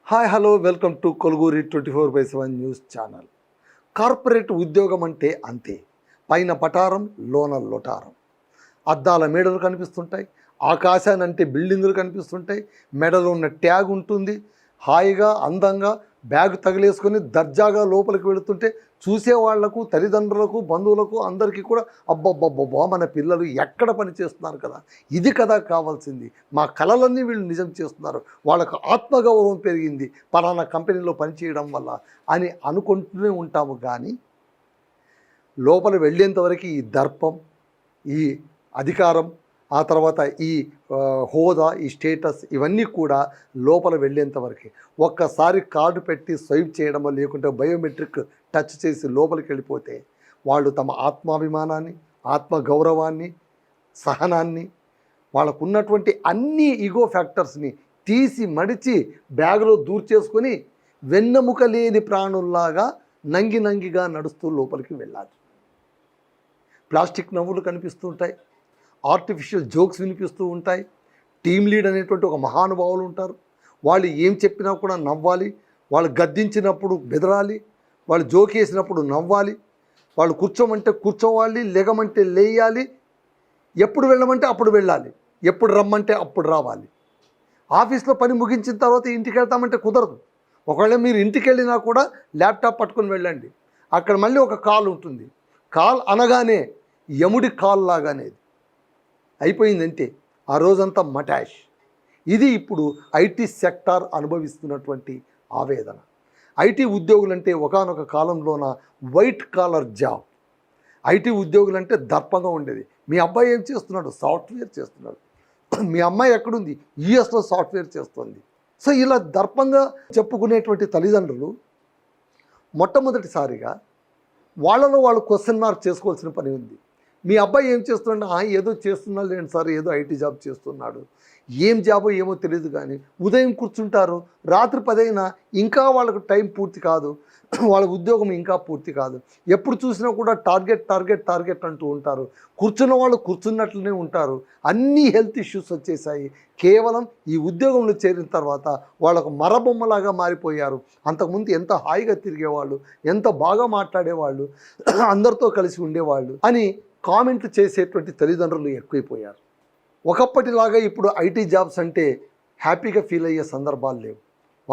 Hi hello welcome to Koluguri 24/7 news channel. Corporate ఉద్యోగం అంటే అంతే, పైన పటారం లోన లొటారం. అద్దాల మేడలు కనిపిస్తుంటాయి, ఆకాశానంటే బిల్డింగులు కనిపిస్తుంటాయి, మెడలో ఉన్న ట్యాగ్ ఉంటుంది. హాయిగా అందంగా బ్యాగ్ తగిలేసుకొని దర్జాగా లోపలికి వెళుతుంటే చూసేవాళ్లకు, తల్లిదండ్రులకు, బంధువులకు అందరికీ కూడా అబ్బబ్బబ్బబ్బా మన పిల్లలు ఎక్కడ పని చేస్తున్నారు కదా, ఇది కదా కావాల్సింది, మా కలలన్నీ వీళ్ళు నిజం చేస్తున్నారు, వాళ్ళకు ఆత్మగౌరవం పెరిగింది పలానా కంపెనీలో పనిచేయడం వల్ల అని అనుకుంటూనే ఉంటాము. కానీ లోపల వెళ్ళేంతవరకు ఈ దర్పం, ఈ అధికారం, ఆ తర్వాత ఈ హోదా, ఈ స్టేటస్, ఇవన్నీ కూడా లోపల వెళ్ళేంతవరకు. ఒక్కసారి కార్డు పెట్టి స్వైప్ చేయడమో లేకుంటే బయోమెట్రిక్ టచ్ చేసి లోపలికి వెళ్ళిపోతే వాళ్ళు తమ ఆత్మాభిమానాన్ని, ఆత్మగౌరవాన్ని, సహనాన్ని, వాళ్ళకు ఉన్నటువంటి అన్ని ఈగో ఫ్యాక్టర్స్ని తీసి మడిచి బ్యాగులో దూర్చేసుకొని వెన్నెముక లేని ప్రాణుల్లాగా నంగిగా నడుస్తూ లోపలికి వెళ్ళాలి. ప్లాస్టిక్ నవ్వులు కనిపిస్తుంటాయి, ఆర్టిఫిషియల్ జోక్స్ వినిపిస్తూ ఉంటాయి. టీమ్ లీడ్ అనేటువంటి ఒక మహానుభావులు ఉంటారు, వాళ్ళు ఏం చెప్పినా కూడా నవ్వాలి, వాళ్ళు గద్దించినప్పుడు బెదరాలి, వాళ్ళు జోక్ వేసినప్పుడు నవ్వాలి, వాళ్ళు కూర్చోమంటే కూర్చోవాలి, లెగమంటే లేయాలి, ఎప్పుడు వెళ్ళమంటే అప్పుడు వెళ్ళాలి, ఎప్పుడు రమ్మంటే అప్పుడు రావాలి. ఆఫీస్లో పని ముగించిన తర్వాత ఇంటికి వెళ్తామంటే కుదరదు. ఒకవేళ మీరు ఇంటికి వెళ్ళినా కూడా ల్యాప్టాప్ పట్టుకొని వెళ్ళండి, అక్కడ మళ్ళీ ఒక కాల్ ఉంటుంది. కాల్ అనగానే యముడి కాల్ లాగానే అయిపోయిందంటే ఆ రోజంతా మటాష్. ఇది ఇప్పుడు ఐటీ సెక్టార్ అనుభవిస్తున్నటువంటి ఆవేదన. ఐటీ ఉద్యోగులంటే ఒకానొక కాలంలోన వైట్ కాలర్ జాబ్. ఐటీ ఉద్యోగులంటే దర్పంగా ఉండేది. మీ అబ్బాయి ఏం చేస్తున్నాడు? సాఫ్ట్వేర్ చేస్తున్నాడు. మీ అమ్మాయి ఎక్కడుంది? యుఎస్లో సాఫ్ట్వేర్ చేస్తుంది. సో ఇలా దర్పంగా చెప్పుకునేటువంటి తల్లిదండ్రులు మొట్టమొదటిసారిగా వాళ్ళలో వాళ్ళు క్వశ్చన్ మార్క్ చేసుకోవాల్సిన పని ఉంది. మీ అబ్బాయి ఏం చేస్తున్నాడు? ఏదో చేస్తున్నాడు లేండి సార్, ఏదో ఐటీ జాబ్ చేస్తున్నాడు, ఏం జాబో ఏమో తెలియదు. కానీ ఉదయం కూర్చుంటారు, రాత్రి 10 అయినా ఇంకా వాళ్ళకు టైం పూర్తి కాదు, వాళ్ళ ఉద్యోగం ఇంకా పూర్తి కాదు. ఎప్పుడు చూసినా కూడా టార్గెట్ అంటూ ఉంటారు. కూర్చున్న వాళ్ళు కూర్చున్నట్లనే ఉంటారు. అన్ని హెల్త్ ఇష్యూస్ వచ్చేసాయి. కేవలం ఈ ఉద్యోగంలో చేరిన తర్వాత వాళ్ళకు మరబొమ్మలాగా మారిపోయారు. అంతకుముందు ఎంత హాయిగా తిరిగేవాళ్ళు, ఎంత బాగా మాట్లాడేవాళ్ళు, అందరితో కలిసి ఉండేవాళ్ళు అని కామెంట్లు చేసేటువంటి తల్లిదండ్రులు ఎక్కువైపోయారు. ఒకప్పటిలాగా ఇప్పుడు ఐటీ జాబ్స్ అంటే హ్యాపీగా ఫీల్ అయ్యే సందర్భాలు లేవు.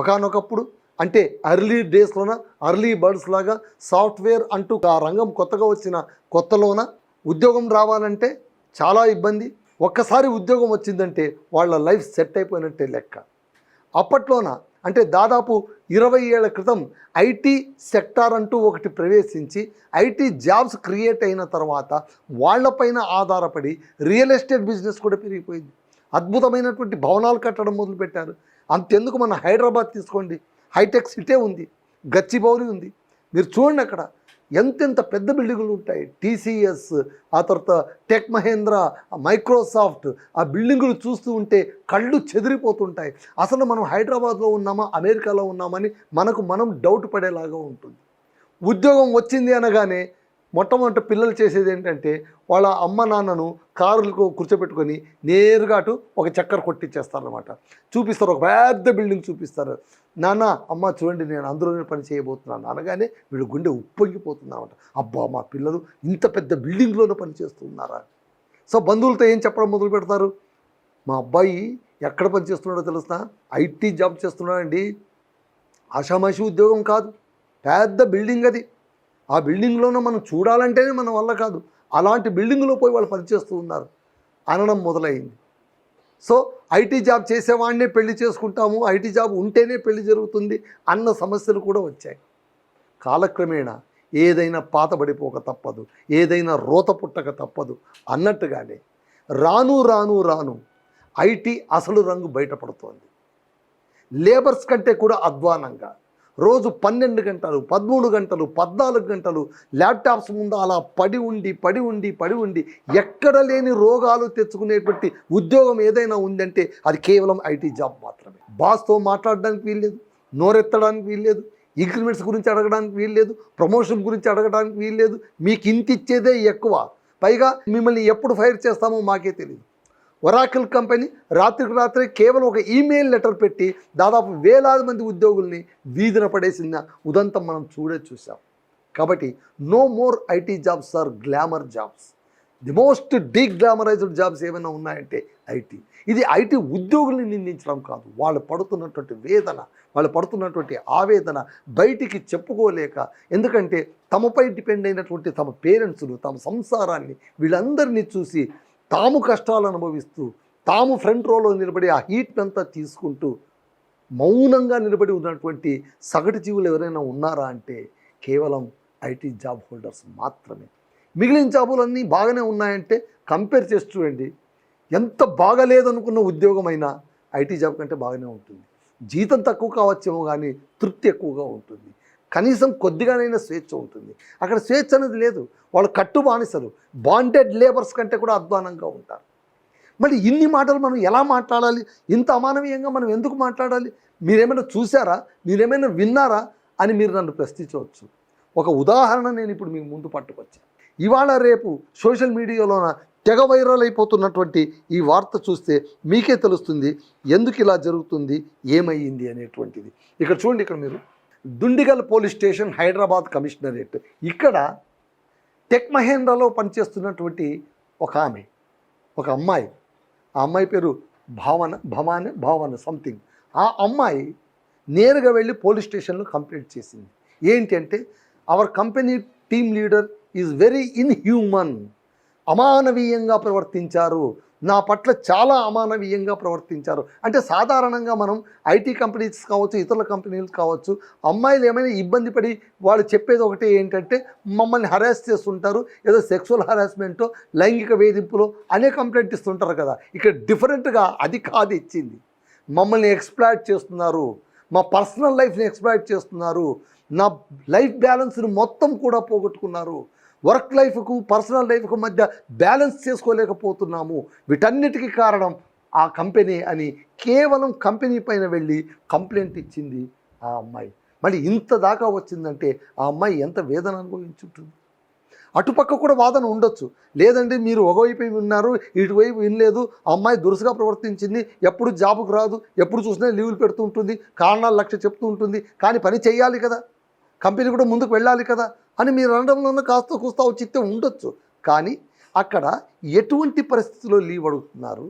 ఒకానొకప్పుడు అంటే ఎర్లీ డేస్లోన ఎర్లీ బర్డ్స్ లాగా సాఫ్ట్వేర్ అంటూ ఆ రంగం కొత్తగా వచ్చిన కొత్తలోన ఉద్యోగం రావాలంటే చాలా ఇబ్బంది. ఒక్కసారి ఉద్యోగం వచ్చిందంటే వాళ్ళ లైఫ్ సెట్ అయిపోయినట్టే లెక్క. అప్పట్లోన అంటే దాదాపు 20 ఏళ్ల క్రితం ఐటీ సెక్టార్ అంటూ ఒకటి ప్రవేశించి ఐటీ జాబ్స్ క్రియేట్ అయిన తర్వాత వాళ్లపైన ఆధారపడి రియల్ ఎస్టేట్ బిజినెస్ కూడా పెరిగిపోయింది. అద్భుతమైనటువంటి భవనాలు కట్టడం మొదలుపెట్టారు. అంతెందుకు మన హైదరాబాద్ తీసుకోండి, హైటెక్ సిటీ ఉంది, గచ్చిబౌలి ఉంది. మీరు చూడండి అక్కడ ఎంతెంత పెద్ద బిల్డింగులు ఉంటాయి. టీసీఎస్, ఆ తర్వాత టెక్ మహేంద్ర, మైక్రోసాఫ్ట్, ఆ బిల్డింగులు చూస్తూ ఉంటే కళ్ళు చెదిరిపోతుంటాయి. అసలు మనం హైదరాబాద్లో ఉన్నామా, అమెరికాలో ఉన్నామని మనం డౌట్ పడేలాగా ఉంటుంది. ఉద్యోగం వచ్చింది అనగానే మొట్టమొదటి పిల్లలు చేసేది ఏంటంటే వాళ్ళ అమ్మ నాన్నను కారులకు కూర్చోబెట్టుకొని నేరుగా అటు ఒక చక్కర కొట్టించేస్తారనమాట. చూపిస్తారు, ఒక పెద్ద బిల్డింగ్ చూపిస్తారు. నాన్న అమ్మ చూడండి నేను అందులోనే పని చేయబోతున్నాను అనగానే వీళ్ళు గుండె ఉప్పొంగిపోతుందన్నమాట. అబ్బా మా పిల్లలు ఇంత పెద్ద బిల్డింగ్లోనే పని చేస్తున్నారా. సో బంధువులతో ఏం చెప్పడం మొదలు పెడతారు? మా అబ్బాయి ఎక్కడ పని చేస్తున్నాడో తెలుస్తా, ఐటీ జాబ్ చేస్తున్నాడండి, ఆషామాషి ఉద్యోగం కాదు, పెద్ద బిల్డింగ్ అది, ఆ బిల్డింగ్లోనూ మనం చూడాలంటేనే మన వల్ల కాదు, అలాంటి బిల్డింగ్లో పోయి వాళ్ళు పనిచేస్తూ ఉన్నారు అనడం మొదలైంది. సో ఐటీ జాబ్ చేసేవాడినే పెళ్లి చేసుకుంటాము, ఐటీ జాబ్ ఉంటేనే పెళ్లి జరుగుతుంది అన్న సమస్యలు కూడా వచ్చాయి. కాలక్రమేణా ఏదైనా పాతబడిపోక తప్పదు, ఏదైనా రోత పుట్టక తప్పదు అన్నట్టుగానే రాను ఐటీ అసలు రంగు బయటపడుతోంది. లేబర్స్ కంటే కూడా అధ్వానంగా రోజు 12 గంటలు, 13 గంటలు, 14 గంటలు ల్యాప్టాప్స్ ముందు అలా పడి ఉండి ఎక్కడ లేని రోగాలు తెచ్చుకునేటువంటి ఉద్యోగం ఏదైనా ఉందంటే అది కేవలం ఐటీ జాబ్ మాత్రమే. బాస్తో మాట్లాడడానికి వీల్లేదు, నోరెత్తడానికి వీల్లేదు, ఇంక్రిమెంట్స్ గురించి అడగడానికి వీల్లేదు, ప్రమోషన్ గురించి అడగడానికి వీల్లేదు, మీకు ఇంత ఇచ్చేదే ఎక్కువ, పైగా మిమ్మల్ని ఎప్పుడు ఫైర్ చేస్తామో మాకే తెలియదు. ఒరాకిల్ కంపెనీ రాత్రికి రాత్రే కేవలం ఒక ఈమెయిల్ లెటర్ పెట్టి దాదాపు వేలాది మంది ఉద్యోగుల్ని వీధిన పడేసిన ఉదంతం మనం చూసాం. కాబట్టి no more IT jobs are glamour jobs. The most deglamorised jobs ఏమైనా ఉన్నాయంటే ఐటీ. ఇది ఐటీ ఉద్యోగుల్ని నిందించడం కాదు, వాళ్ళు పడుతున్నటువంటి వేదన, వాళ్ళు పడుతున్నటువంటి ఆవేదన బయటికి చెప్పుకోలేక, ఎందుకంటే తమపై డిపెండ్ అయినటువంటి తమ పేరెంట్స్ను, తమ సంసారాన్ని, వీళ్ళందరినీ చూసి తాము కష్టాలు అనుభవిస్తూ, తాము ఫ్రంట్ రోలో నిలబడి ఆ హీట్ అంతా తీసుకుంటూ మౌనంగా నిలబడి ఉన్నటువంటి సగటు జీవులు ఎవరైనా ఉన్నారా అంటే కేవలం ఐటీ జాబ్ హోల్డర్స్ మాత్రమే. మిగిలిన జాబులన్నీ బాగానే ఉన్నాయంటే కంపేర్ చేసి చూడండి, ఎంత బాగలేదనుకున్న ఉద్యోగం అయినా ఐటీ జాబ్ కంటే బాగానే ఉంటుంది. జీతం తక్కువ కావచ్చేమో కానీ తృప్తి ఎక్కువగా ఉంటుంది, కనీసం కొద్దిగానైనా స్వేచ్ఛ ఉంటుంది. అక్కడ స్వేచ్ఛ అనేది లేదు, వాళ్ళు కట్టు బానిసలు, బాండెడ్ లేబర్స్ కంటే కూడా అధ్వానంగా ఉంటారు. మరి ఇన్ని మాటలు మనం ఎలా మాట్లాడాలి? ఇంత అమానవీయంగా మనం ఎందుకు మాట్లాడాలి? మీరేమైనా చూసారా, మీరేమైనా విన్నారా అని మీరు నన్ను ప్రశ్నించవచ్చు. ఒక ఉదాహరణ నేను ఇప్పుడు మీకు ముందు పట్టుకొచ్చాను. ఇవాళ రేపు సోషల్ మీడియాలోన తెగ వైరల్ అయిపోతున్నటువంటి ఈ వార్త చూస్తే మీకే తెలుస్తుంది ఎందుకు ఇలా జరుగుతుంది, ఏమయ్యింది అనేటువంటిది. ఇక్కడ చూడండి, ఇక్కడ మీరు Dundigal police station, Hyderabad commissionerate. ఇక్కడ టెక్ మహేంద్రలో పనిచేస్తున్నటువంటి ఒక అమ్మాయి, ఆ అమ్మాయి పేరు భావన సంథింగ్. ఆ అమ్మాయి నేరుగా వెళ్ళి పోలీస్ స్టేషన్లో కంప్లైంట్ చేసింది. ఏంటి అంటే, our company team leader is very inhuman, అమానవీయంగా ప్రవర్తించారు, నా పట్ల చాలా అమానవీయంగా ప్రవర్తించారు. అంటే సాధారణంగా మనం ఐటీ కంపెనీస్ కావచ్చు, ఇతరుల కంపెనీలు కావచ్చు, అమ్మాయిలు ఏమైనా ఇబ్బంది పడి వాళ్ళు చెప్పేది ఒకటి ఏంటంటే మమ్మల్ని హరాస్ చేస్తుంటారు, ఏదో సెక్సువల్ హరాస్మెంటో లైంగిక వేధింపులో అనే కంప్లైంట్ ఇస్తుంటారు కదా. ఇక్కడ డిఫరెంట్గా అది కాదు ఇచ్చింది, మమ్మల్ని ఎక్స్ప్లాయిట్ చేస్తున్నారు, మా పర్సనల్ లైఫ్ని ఎక్స్ప్లాయిట్ చేస్తున్నారు, నా లైఫ్ బ్యాలెన్స్ని మొత్తం కూడా పోగొట్టుకున్నారు, వర్క్ లైఫ్కు పర్సనల్ లైఫ్కు మధ్య బ్యాలెన్స్ చేసుకోలేకపోతున్నాము, వీటన్నిటికీ కారణం ఆ కంపెనీ అని కేవలం కంపెనీ పైన వెళ్ళి కంప్లైంట్ ఇచ్చింది ఆ అమ్మాయి. మళ్ళీ ఇంత దాకా వచ్చిందంటే ఆ అమ్మాయి ఎంత వేదన అనుభవించుంటుంది. అటుపక్క కూడా వాదన ఉండొచ్చు, లేదండి మీరు ఒకవైపు విన్నారు, ఇటువైపు వినలేదు, ఆ అమ్మాయి దురుసుగా ప్రవర్తించింది, ఎప్పుడు జాబుకు రాదు, ఎప్పుడు చూసినా లీవులు పెడుతూ ఉంటుంది, కారణాలు లక్ష్య చెప్తూ ఉంటుంది, కానీ పని చేయాలి కదా, కంపెనీ కూడా ముందుకు వెళ్ళాలి కదా అని మీరు అనడంలో కాస్త కూస్తా చిత్తే ఉండొచ్చు. కానీ అక్కడ ఎటువంటి పరిస్థితుల్లో లీవ్ అడుగుతున్నారు,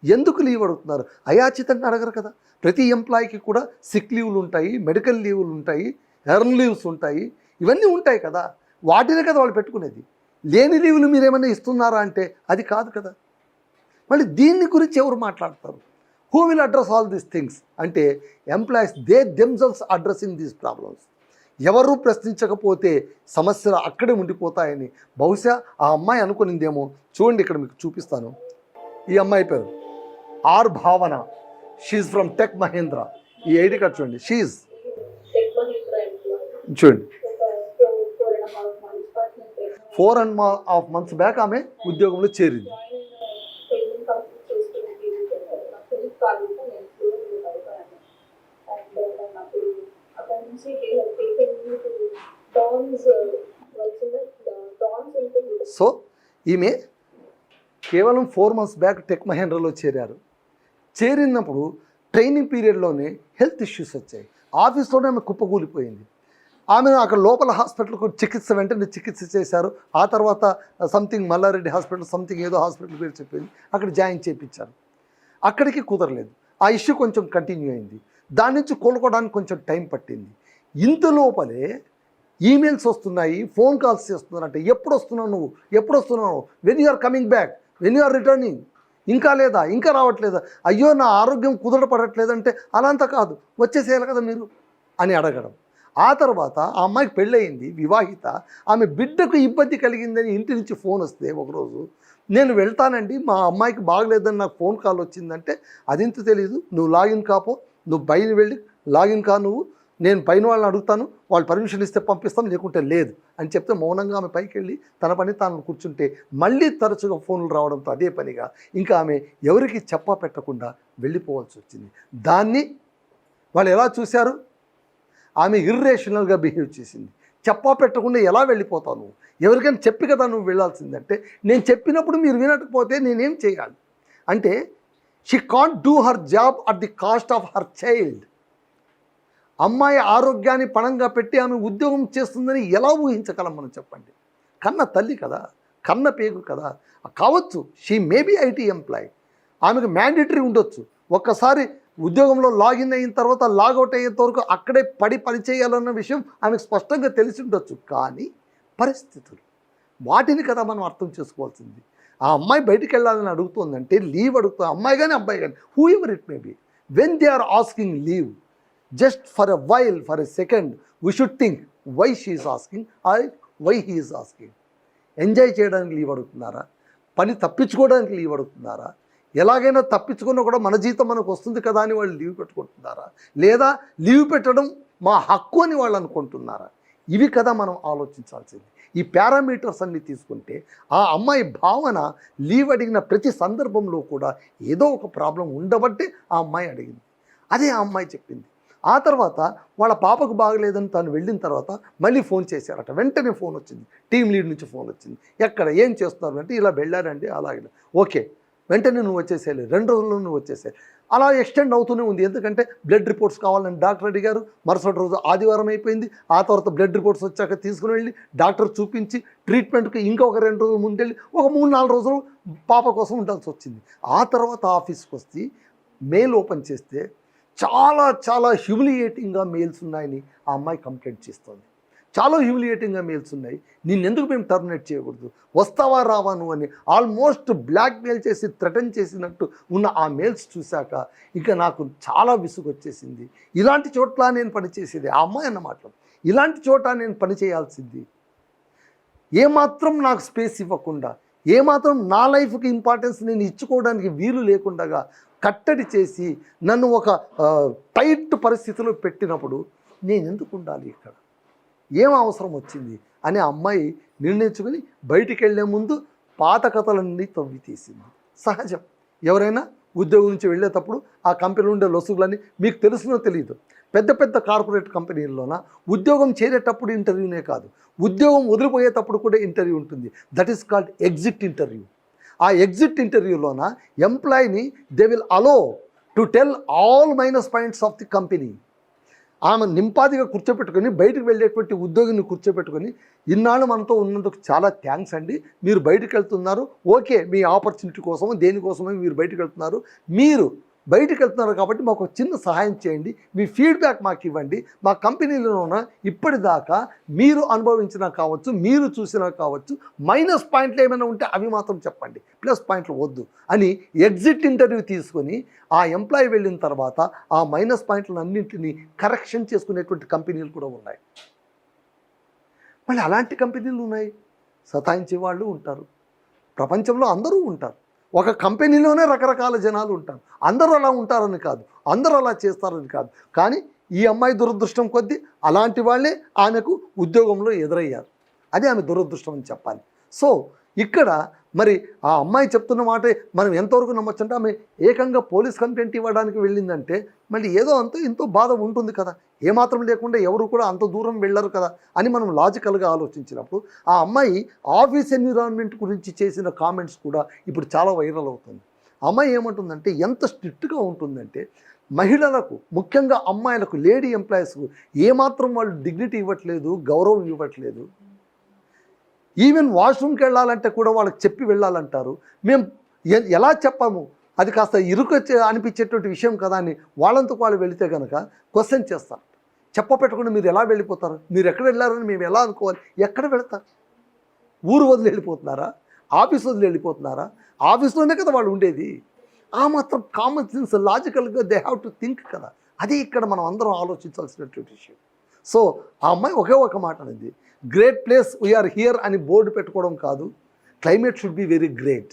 ఎందుకు లీవ్ అడుగుతున్నారు? అయాచితంగా అడగరు కదా. ప్రతి ఎంప్లాయీకి కూడా సిక్ లీవ్లు ఉంటాయి, మెడికల్ లీవ్లు ఉంటాయి, ఎర్న్ లీవ్స్ ఉంటాయి, ఇవన్నీ ఉంటాయి కదా, వాటినే కదా వాళ్ళు పెట్టుకునేది. లేని లీవ్లు మీరేమైనా ఇస్తున్నారా అంటే అది కాదు కదా. మళ్ళీ దీన్ని గురించి ఎవరు మాట్లాడతారు? Who will address all these things అంటే employees they themselves addressing these problems. ఎవరు ప్రశ్నించకపోతే సమస్యలు అక్కడే ఉండిపోతాయని బహుశా ఆ అమ్మాయి అనుకునిందేమో. చూడండి, ఇక్కడ మీకు చూపిస్తాను. ఈ అమ్మాయి పేరు ఆర్ భావన, షీఈ్ ఫ్రమ్ టెక్ మహేంద్ర. ఈ ఐడి కార్డ్ చూడండి, షీఈ్ చూడండి 4.5 months బ్యాక్ ఆమె ఉద్యోగంలో చేరింది. సో ఈమె కేవలం 4 months బ్యాక్ టెక్ మహేంద్రలో చేరారు. చేరినప్పుడు ట్రైనింగ్ పీరియడ్లోనే హెల్త్ ఇష్యూస్ వచ్చాయి, ఆఫీస్లోనే ఆమె కుప్పకూలిపోయింది. ఆమెను అక్కడ లోపల హాస్పిటల్కు వెంటనే చికిత్స చేశారు. ఆ తర్వాత సంథింగ్ మల్లారెడ్డి హాస్పిటల్, సంథింగ్ ఏదో హాస్పిటల్ పేరు చెప్పింది, అక్కడ జాయిన్ చేయించారు. అక్కడికి కుదరలేదు, ఆ ఇష్యూ కొంచెం కంటిన్యూ అయింది. దాని నుంచి కోలుకోవడానికి కొంచెం టైం పట్టింది. ఇంత లోపలే ఈమెయిల్స్ వస్తున్నాయి, ఫోన్ కాల్స్ చేస్తున్నారంటే ఎప్పుడు వస్తున్నావు నువ్వు, ఎప్పుడు వస్తున్నావు, when you are coming back, when you are returning, ఇంకా లేదా, ఇంకా రావట్లేదా, అయ్యో నా ఆరోగ్యం కుదరపడట్లేదంటే అలా అంతా కాదు, వచ్చేసేయాలి కదా మీరు అని అడగడం. ఆ తర్వాత ఆ అమ్మాయికి పెళ్ళయింది, వివాహిత, ఆమె బిడ్డకు ఇబ్బంది కలిగిందని ఇంటి నుంచి ఫోన్ వస్తే ఒకరోజు నేను వెళ్తానండి, మా అమ్మాయికి బాగలేదని నాకు ఫోన్ కాల్ వచ్చిందంటే అదింత తెలీదు, నువ్వు లాగిన్ కాపో, నువ్వు బయట వెళ్ళి లాగిన్ కా, నువ్వు నేను పైన వాళ్ళని అడుగుతాను, వాళ్ళు పర్మిషన్ ఇస్తే పంపిస్తాం, లేకుంటే లేదు అని చెప్తే మౌనంగా ఆమె పైకి వెళ్ళి తన పని తాను కూర్చుంటే మళ్ళీ తరచుగా ఫోన్లు రావడంతో అదే పనిగా ఇంకా ఆమె ఎవరికి చెప్పా పెట్టకుండా వెళ్ళిపోవాల్సి వచ్చింది. దాన్ని వాళ్ళు ఎలా చూశారు? ఆమె ఇర్రేషనల్గా బిహేవ్ చేసింది. చెప్పా పెట్టకుండా ఎలా వెళ్ళిపోతావు నువ్వు, ఎవరికైనా చెప్పి కదా నువ్వు వెళ్ళాల్సిందంటే, నేను చెప్పినప్పుడు మీరు వినకపోతే నేనేం చేయాలి? అంటే she can't do her job at the cost of her child. అమ్మాయి ఆరోగ్యాన్ని పణంగా పెట్టి ఆమె ఉద్యోగం చేస్తుందని ఎలా ఊహించగలం మనం చెప్పండి? కన్న తల్లి కదా, కన్న పేగు కదా. కావచ్చు షీ మేబీ ఐటీ ఎంప్లాయ్, ఆమెకు మ్యాండేటరీ ఉండొచ్చు. ఒక్కసారి ఉద్యోగంలో లాగిన్ అయిన తర్వాత లాగౌట్ అయ్యేంత వరకు అక్కడే పని చేయాలన్న విషయం ఆమెకు స్పష్టంగా తెలిసి ఉండొచ్చు. కానీ పరిస్థితులు, వాటిని కదా మనం అర్థం చేసుకోవాల్సింది. ఆ అమ్మాయి బయటికి వెళ్ళాలని అడుగుతుందంటే లీవ్ అడుగుతుంది, అమ్మాయి కానీ అబ్బాయి కానీ, whoever it may be. When they are asking leave just for a while, for a second, we should think why she is asking or why he is asking. Enjoy చేయడానికి leave అడుగుతున్నారా? పని తప్పించుకోవడానికి leave అడుగుతున్నారా? ఎలాగైనా తప్పించుకున్నా కూడా మన జీతం మనకు వస్తుంది కదా అని వాళ్ళు లీవ్ పెట్టుకుంటున్నారా? లేదా లీవ్ పెట్టడం మా హక్కు అని వాళ్ళు అనుకుంటున్నారా? ఇవి కదా మనం ఆలోచించాల్సింది. ఈ పారామీటర్స్ అన్ని తీసుకుంటే ఆ అమ్మాయి భావన లీవ్ అడిగిన ప్రతి సందర్భంలో కూడా ఏదో ఒక ప్రాబ్లం ఉండబట్టే ఆ అమ్మాయి అడిగింది. అదే ఆ అమ్మాయి చెప్పింది. ఆ తర్వాత వాళ్ళ పాపకు బాగలేదని తను వెళ్ళిన తర్వాత మళ్ళీ ఫోన్ చేశారట. వెంటనే ఫోన్ వచ్చింది, టీమ్ లీడ్ నుంచి ఫోన్ వచ్చింది. ఎక్కడ ఏం చేస్తున్నారు అంటే ఇలా వెళ్ళారండి, అలాగే. ఓకే, వెంటనే నువ్వు వచ్చేసేయాలి, 2 రోజుల్లో నువ్వు వచ్చేసేయాలి. అలా ఎక్స్టెండ్ అవుతూనే ఉంది. ఎందుకంటే బ్లడ్ రిపోర్ట్స్ కావాలని డాక్టర్ అడిగారు. మరుసటి రోజు ఆదివారం అయిపోయింది. ఆ తర్వాత బ్లడ్ రిపోర్ట్స్ వచ్చాక తీసుకుని వెళ్ళి డాక్టర్ చూపించి ట్రీట్మెంట్కి ఇంకొక 2 రోజులు ముందెళ్ళి ఒక 3-4 రోజులు పాప కోసం ఉండాల్సి వచ్చింది. ఆ తర్వాత ఆఫీస్కి వచ్చి మెయిల్ ఓపెన్ చేస్తే చాలా చాలా హ్యూమిలియేటింగ్గా మెయిల్స్ ఉన్నాయని ఆ అమ్మాయి కంప్లైంట్ చేస్తుంది. చాలా హ్యూమిలియేటింగ్గా మెయిల్స్ ఉన్నాయి, నిన్నెందుకు మేము టర్మినేట్ చేయకూడదు, వస్తావా రావా నువ్వు అని ఆల్మోస్ట్ బ్లాక్మెయిల్ చేసి థ్రెటన్ చేసినట్టు ఉన్న ఆ మెయిల్స్ చూశాక ఇక నాకు చాలా విసుగు వచ్చేసింది. ఇలాంటి చోట్ల నేను పనిచేసేది, ఆ అమ్మాయి అన్నమాట, ఇలాంటి చోట నేను పని చేయాల్సింది. ఏమాత్రం నాకు స్పేస్ ఇవ్వకుండా, ఏమాత్రం నా లైఫ్కి ఇంపార్టెన్స్ నేను ఇచ్చుకోవడానికి వీలు లేకుండా కట్టడి చేసి నన్ను ఒక టైట్ పరిస్థితిలో పెట్టినప్పుడు నేను ఎందుకు ఉండాలి ఇక్కడ, ఏం అవసరం వచ్చింది అని ఆ అమ్మాయి నిర్ణయించుకుని బయటికి వెళ్ళే ముందు పాత కథలన్నీ తవ్వి తీసింది. సహజం, ఎవరైనా ఉద్యోగం నుంచి వెళ్ళేటప్పుడు ఆ కంపెనీలో ఉండే లొసుగులన్నీ మీకు తెలుసునో తెలియదు. పెద్ద పెద్ద కార్పొరేట్ కంపెనీల్లోన ఉద్యోగం చేరేటప్పుడు ఇంటర్వ్యూనే కాదు, ఉద్యోగం వదిలిపోయేటప్పుడు కూడా ఇంటర్వ్యూ ఉంటుంది. That is called exit interview. ఆ ఎగ్జిట్ ఇంటర్వ్యూలోన ఎంప్లాయీని they will allow to tell all minus points of the company. ఆమె నింపాదిగా కూర్చోపెట్టుకొని బయటకు వెళ్ళేటువంటి ఉద్యోగిని కూర్చోపెట్టుకొని, ఇన్నాళ్ళు మనతో ఉన్నందుకు చాలా థ్యాంక్స్ అండి, మీరు బయటకు వెళ్తున్నారు, ఓకే, మీ ఆపర్చునిటీ కోసమో దేనికోసమో మీరు బయటకు వెళ్తున్నారు, మీరు బయటకు వెళ్తున్నారు కాబట్టి మాకు ఒక చిన్న సహాయం చేయండి, మీ ఫీడ్బ్యాక్ మాకు ఇవ్వండి, మా కంపెనీలోన ఇప్పటిదాకా మీరు అనుభవించినా కావచ్చు, మీరు చూసినా కావచ్చు, మైనస్ పాయింట్లు ఏమైనా ఉంటే అవి మాత్రం చెప్పండి, ప్లస్ పాయింట్లు వద్దు అని ఎగ్జిట్ ఇంటర్వ్యూ తీసుకొని ఆ ఎంప్లాయీ వెళ్ళిన తర్వాత ఆ మైనస్ పాయింట్లను అన్నింటినీ కరెక్షన్ చేసుకునేటువంటి కంపెనీలు కూడా ఉన్నాయి. మళ్ళీ అలాంటి కంపెనీలు ఉన్నాయి, సతాయించే వాళ్ళు ఉంటారు, ప్రపంచంలో అందరూ ఉంటారు. ఒక కంపెనీలోనే రకరకాల జనాలు ఉంటారు. అందరూ అలా ఉంటారని కాదు, అందరూ అలా చేస్తారని కాదు. కానీ ఈ అమ్మాయి దురదృష్టం కొద్దీ అలాంటి వాళ్ళే ఆమెకు ఉద్యోగంలో ఎదురయ్యారు. అది ఆమె దురదృష్టం అని చెప్పాలి. సో ఇక్కడ మరి ఆ అమ్మాయి చెప్తున్న మాటే మనం ఎంతవరకు నమ్మొచ్చంటే, ఆమె ఏకంగా పోలీస్ కంప్లైంట్ ఇవ్వడానికి వెళ్ళిందంటే మళ్ళీ ఏదో అంతో ఎంతో బాధ ఉంటుంది కదా. ఏమాత్రం లేకుండా ఎవరు కూడా అంత దూరం వెళ్ళరు కదా అని మనం లాజికల్గా ఆలోచించినప్పుడు ఆ అమ్మాయి ఆఫీస్ ఎన్విరాన్మెంట్ గురించి చేసిన కామెంట్స్ కూడా ఇప్పుడు చాలా వైరల్ అవుతుంది. అమ్మాయి ఏమంటుందంటే, ఎంత స్ట్రిక్ట్గా ఉంటుందంటే మహిళలకు, ముఖ్యంగా అమ్మాయిలకు, లేడీ ఎంప్లాయీస్కు ఏమాత్రం వాళ్ళు డిగ్నిటీ ఇవ్వట్లేదు, గౌరవం ఇవ్వట్లేదు. ఈవెన్ వాష్రూమ్కి వెళ్ళాలంటే కూడా వాళ్ళకి చెప్పి వెళ్ళాలంటారు. మేము ఎలా చెప్పాము, అది కాస్త ఇరుకు అనిపించేటువంటి విషయం కదా అని వాళ్ళంతకు వాళ్ళు వెళితే కనుక క్వశ్చన్ చేస్తారు. చెప్పపెట్టకుండా మీరు ఎలా వెళ్ళిపోతారు, మీరు ఎక్కడ వెళ్ళారని మేము ఎలా అనుకోవాలి, ఎక్కడ వెళతారు, ఊరు వదిలి వెళ్ళిపోతున్నారా, ఆఫీస్ వదిలి వెళ్ళిపోతున్నారా, ఆఫీస్లోనే కదా వాళ్ళు ఉండేది. ఆ మాత్రం కామన్ సెన్స్, లాజికల్గా దే హ్యావ్ టు థింక్ కదా. అది ఇక్కడ మనం అందరం ఆలోచించాల్సినటువంటి విషయం. సో ఆ అమ్మాయి ఒకే ఒక మాట అనేది, గ్రేట్ ప్లేస్ వీఆర్ హియర్ అని బోర్డు పెట్టుకోవడం కాదు, climate should be very great.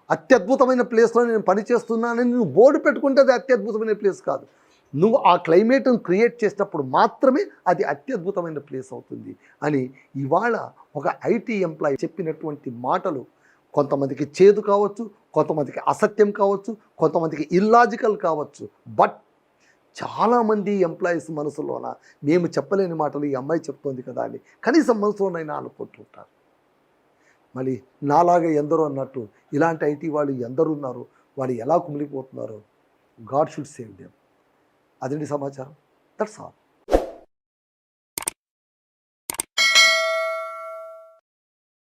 అత్యద్భుతమైన ప్లేస్లో నేను పనిచేస్తున్నానని నువ్వు బోర్డు పెట్టుకుంటే అది అత్యద్భుతమైన ప్లేస్ కాదు. నువ్వు ఆ క్లైమేట్ను క్రియేట్ చేసినప్పుడు మాత్రమే అది అత్యద్భుతమైన ప్లేస్ అవుతుంది అని ఇవాళ ఒక ఐటీ ఎంప్లాయీ చెప్పినటువంటి మాటలు కొంతమందికి చేదు కావచ్చు, కొంతమందికి అసత్యం కావచ్చు, కొంతమందికి ఇల్లాజికల్ కావచ్చు. బట్ చాలామంది ఎంప్లాయీస్ మనసులోన మేము చెప్పలేని మాటలు ఈ అమ్మాయి చెప్తోంది కదా అని కనీసం మనసులోనైనా అనుకుంటుంటారు. మళ్ళీ నాలాగా ఎందరో అన్నట్టు ఇలాంటి ఐటీ వాళ్ళు ఎందరు ఉన్నారు, వాళ్ళు ఎలా కుమిలిపోతున్నారు. God should save them. అదండి సమాచారం. That's all.